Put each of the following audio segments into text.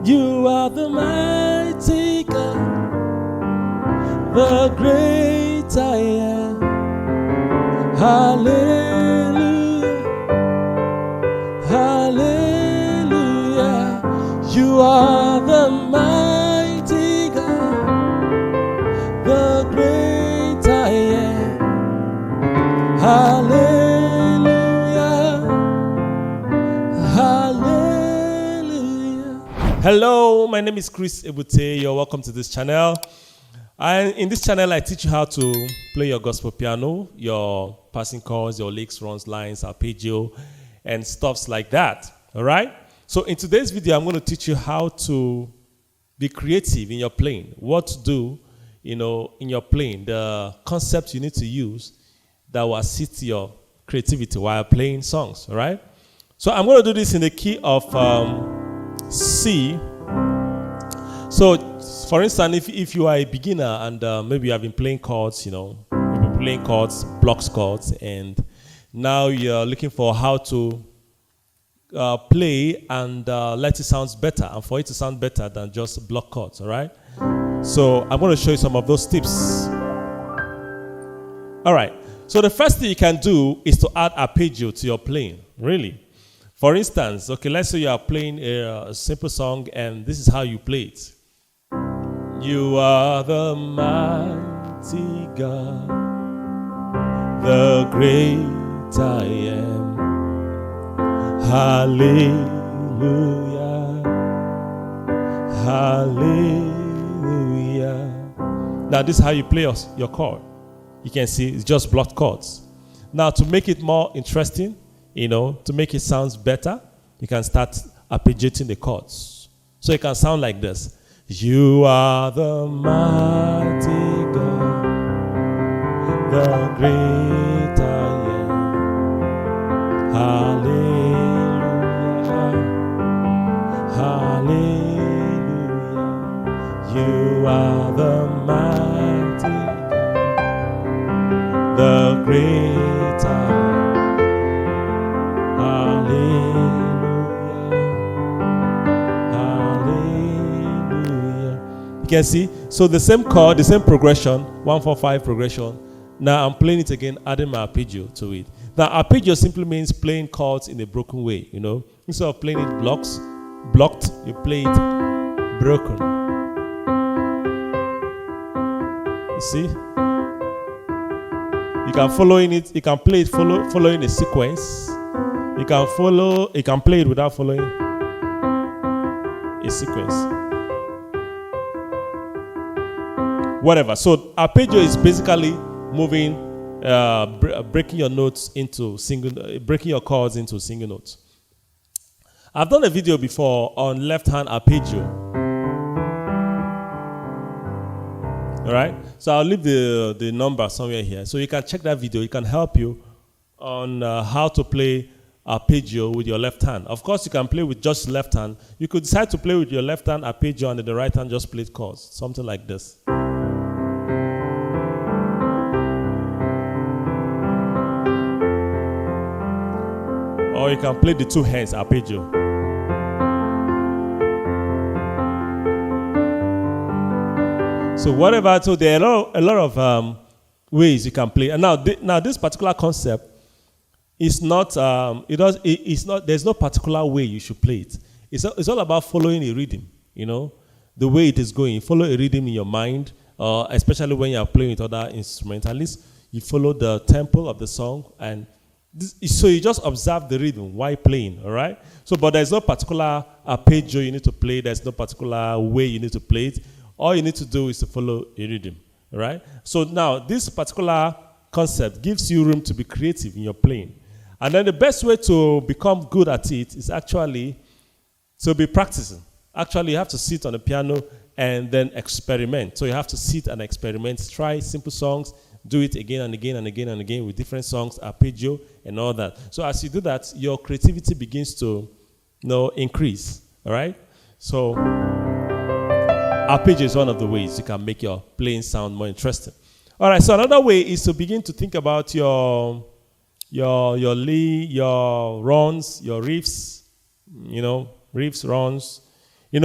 You are the mighty God, the great I am. Hallelujah, hallelujah. You are the mighty God, the great I am. Hallelujah, hallelujah. Hello, my name is Ebute. You're welcome to this channel. And in this channel, I teach you how to play your gospel piano, your passing chords, your licks, runs, lines, arpeggio, and stuffs like that. All right? So in today's video, I'm going to teach you how to be creative in your playing, what to do, in your playing, the concepts you need to use that will assist your creativity while playing songs. All right? So I'm going to do this in the key of C. So, for instance, if you are a beginner and maybe you have been playing chords, you've been playing chords, blocks chords, and now you're looking for how to play and let it sound better, and for it to sound better than just block chords, all right? So I'm going to show you some of those tips. All right. So the first thing you can do is to add arpeggio to your playing, really. For instance, okay, let's say you are playing a simple song, and this is how you play it. You are the mighty God, the great I am. Hallelujah, hallelujah. Now this is how you play your chord. You can see it's just blocked chords. Now to make it more interesting, to make it sound better, you can start arpeggiating the chords. So it can sound like this. You are the mighty God, the great I am. Hallelujah, hallelujah. You are the mighty God, the great I am. You can see, so the same chord, the same progression, 1-4-5 progression. Now I'm playing it again, adding my arpeggio to it. Now arpeggio simply means playing chords in a broken way, Instead of playing it blocked, you play it broken. You see? You can you can play it following a sequence. You can play it without following a sequence. Whatever. So arpeggio is basically moving, breaking your notes into breaking your chords into single notes. I've done a video before on left-hand arpeggio. All right. So I'll leave the number somewhere here, so you can check that video. It can help you on how to play arpeggio with your left hand. Of course, you can play with just left hand. You could decide to play with your left hand arpeggio and the right hand just play chords, something like this. Or you can play the two hands arpeggio. So whatever. So there are a lot of ways you can play. And now this particular concept is not. It's not. There's no particular way you should play it. It's all about following a rhythm. The way it is going. You follow a rhythm in your mind, especially when you are playing with other instruments. At least you follow the tempo of the song, and so you just observe the rhythm while playing. All right. So, but there's no particular arpeggio you need to play. There's no particular way you need to play it. All you need to do is to follow a rhythm. All right. So now this particular concept gives you room to be creative in your playing. And then the best way to become good at it is actually to be practicing. Actually, you have to sit on the piano and then experiment. So you have to sit and experiment, try simple songs, do it again and again and again and again with different songs, arpeggio, and all that. So as you do that, your creativity begins to increase. All right? So arpeggio is one of the ways you can make your playing sound more interesting. All right, so another way is to begin to think about your lead, your runs, your riffs, riffs, runs,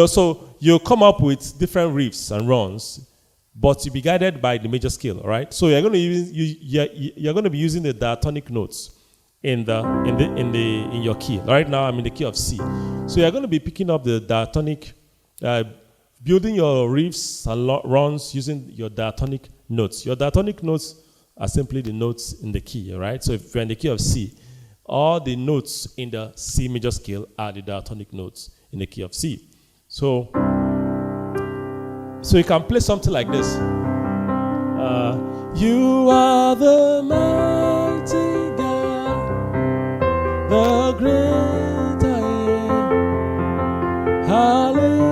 So you come up with different riffs and runs, but you'll be guided by the major scale, all right? So you're going to you're going to be using the diatonic notes in your key. Right now I'm in the key of C. So you're going to be picking up the diatonic, building your riffs and runs using your diatonic notes. Your diatonic notes are simply the notes in the key, all right? So if you're in the key of C, all the notes in the C major scale are the diatonic notes in the key of C. So you can play something like this. You are the mighty God, the great I am. Hallelujah,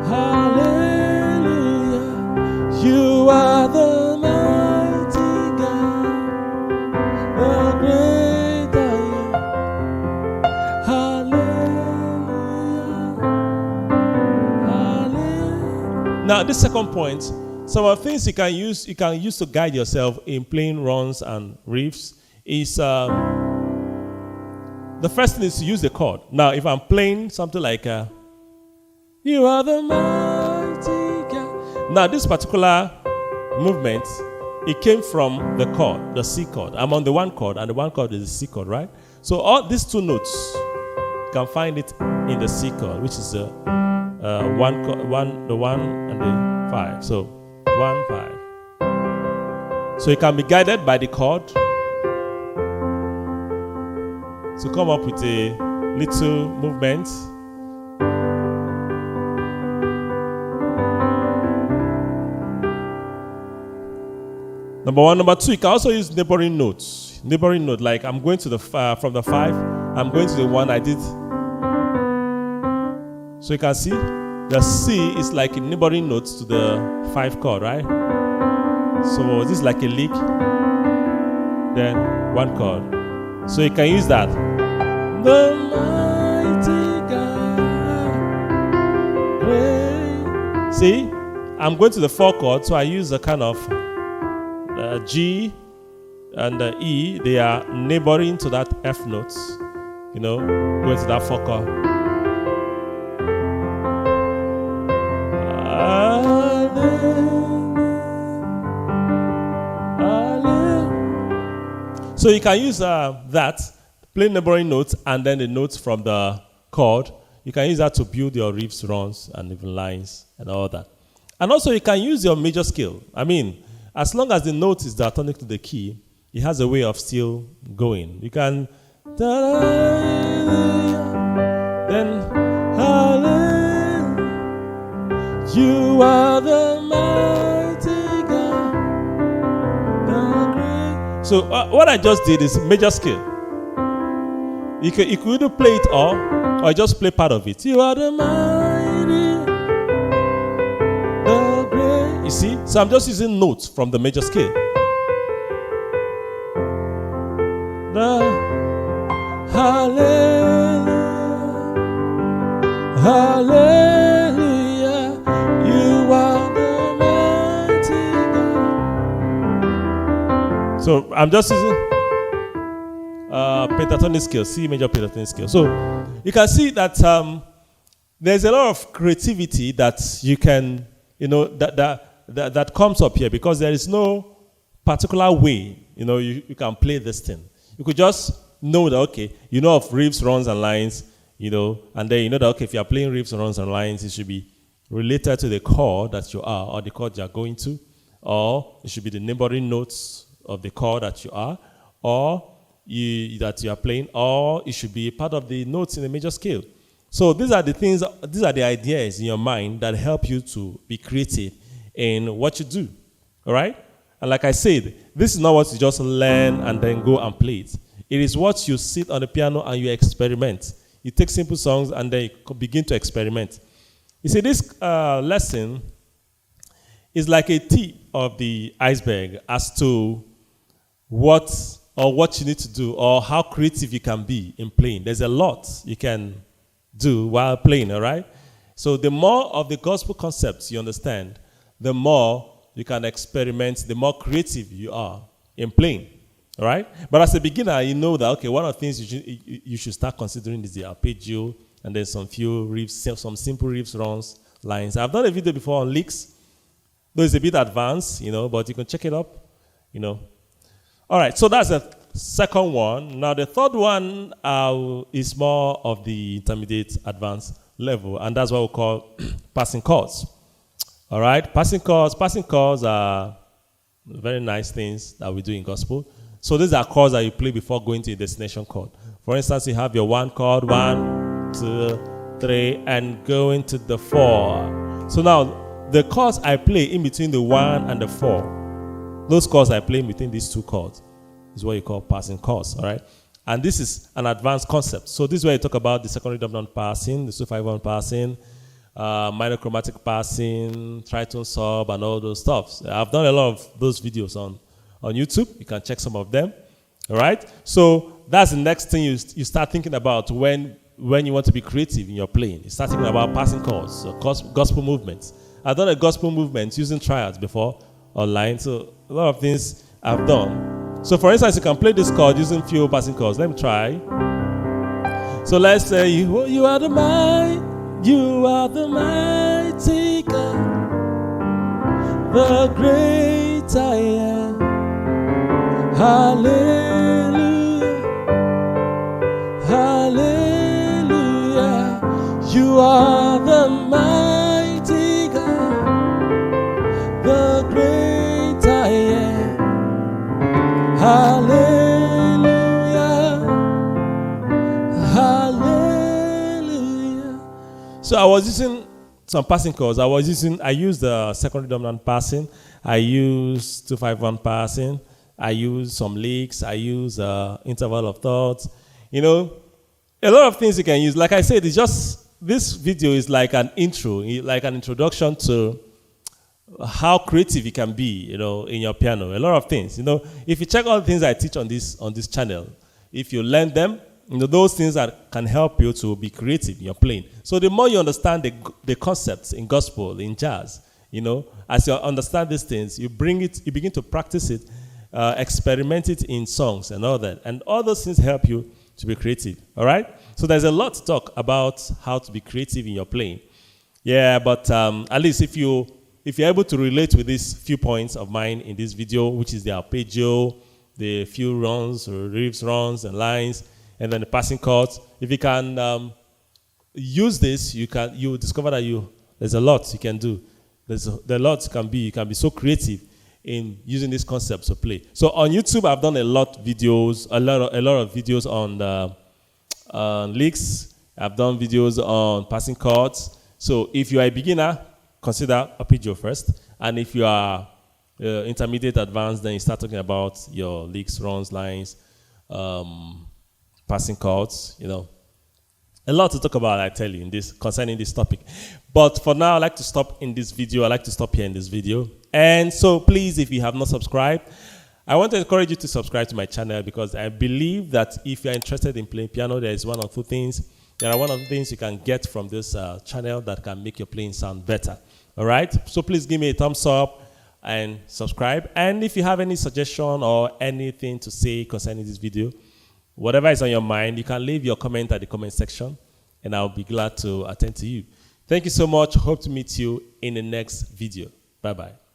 hallelujah. You are the mighty God, the great I am. Hallelujah, hallelujah. Now, this second point, some of the things you can use to guide yourself in playing runs and riffs is the first thing is to use the chord. Now, if I'm playing something like you are the mighty God. Now, this particular movement, it came from the chord, the C chord. I'm on the one chord, and the one chord is the C chord, right? So all these two notes, you can find it in the C chord, which is the one and the 5. So 1, 5. So you can be guided by the chord to come up with a little movement. Number 1. Number 2, you can also use neighboring notes. Neighboring note, like I'm going to the from the 5, I'm going to the 1 I did. So you can see the C is like a neighboring note to the 5 chord, right? So this is like a lick, then 1 chord. So you can use that. The mighty God, great. See, I'm going to the 4 chord, so I use a kind of G and the E. They are neighboring to that F notes. Going to that 4 chord. So you can use that, play neighboring notes, and then the notes from the chord. You can use that to build your riffs, runs, and even lines, and all that. And also you can use your major scale. I mean, as long as the note is diatonic to the key, it has a way of still going. You can then hallelujah, you are the mighty God, the great. So what I just did is major scale. You could either play it all, or just play part of it. You are the mighty, the great. You see? So I'm just using notes from the major scale. The hallelujah, hallelujah, you are the mighty God. So I'm just using pentatonic scale, C major pentatonic scale. So you can see that there's a lot of creativity that you can, that comes up here, because there is no particular way, you can play this thing. You could just know that, okay, of riffs, runs, and lines, and then that, okay, if you are playing riffs, runs, and lines, it should be related to the chord that you are, or the chord you are going to, or it should be the neighboring notes of the chord that you are, or that you are playing, or it should be part of the notes in the major scale. So these are the things, these are the ideas in your mind that help you to be creative in what you do. All right? And like I said, this is not what you just learn and then go and play it. It is what you sit on the piano and you experiment. You take simple songs and then you begin to experiment. You see, this lesson is like a tip of the iceberg as to what you need to do, or how creative you can be in playing. There's a lot you can do while playing, all right? So the more of the gospel concepts you understand, the more you can experiment, the more creative you are in playing, all right? But as a beginner, you know that, okay, one of the things you should start considering is the arpeggio and then some few riffs, some simple riffs, runs, lines. I've done a video before on licks, though it's a bit advanced, but you can check it up, All right, so that's the second one. Now the third one is more of the intermediate advanced level, and that's what we call passing chords. All right, passing chords are very nice things that we do in gospel. So these are chords that you play before going to a destination chord. For instance, you have your 1 chord, 1, 2, 3, and going to the 4. So now the chords I play in between the 1 and the 4, those chords I play in between these two chords is what you call passing chords. All right, and this is an advanced concept. So this is where you talk about the secondary dominant passing, the 2-5-1 passing, minor chromatic passing, tritone sub, and all those stuff. I've done a lot of those videos on YouTube. You can check some of them. All right, so that's the next thing you start thinking about when you want to be creative in your playing. You start thinking about passing chords, so gospel movements. I've done a gospel movement using triads before online, so a lot of things I've done. So for instance, you can play this chord using few passing chords. Let me try. So let's say you are the mighty God, the great I am. Hallelujah, hallelujah. You are the mighty God, the great I am. Hallelujah, hallelujah. So I was using some passing chords. I used the secondary dominant passing. I used 2-5-1 passing. I use some licks. I use interval of thoughts. A lot of things you can use. Like I said, it's just, this video is like an intro, like an introduction to how creative you can be, in your piano. A lot of things. If you check all the things I teach on this channel, if you learn them, those things that can help you to be creative in your playing. So the more you understand the concepts in gospel, in jazz, as you understand these things, you begin to practice it, experiment it in songs and all that. And all those things help you to be creative, all right? So there's a lot to talk about how to be creative in your playing. Yeah, but at least if you're able to relate with these few points of mine in this video, which is the arpeggio, the few runs, or riffs, runs, and lines, and then the passing chords, if you can use this, you discover that there's a lot you can do. There's a lot you can be so creative in using these concepts to play. So on YouTube, I've done a lot of videos on licks. I've done videos on passing chords. So if you are a beginner, consider arpeggio first. And if you are intermediate advanced, then you start talking about your licks, runs, lines, passing chords, A lot to talk about, I tell you, concerning this topic. But for now, I'd like to stop in this video. I'd like to stop here in this video. And so please, if you have not subscribed, I want to encourage you to subscribe to my channel, because I believe that if you're interested in playing piano, there is one or two things. There are one of the things you can get from this channel that can make your playing sound better. All right? So please give me a thumbs up and subscribe. And if you have any suggestion or anything to say concerning this video, whatever is on your mind, you can leave your comment at the comment section, and I'll be glad to attend to you. Thank you so much. Hope to meet you in the next video. Bye-bye.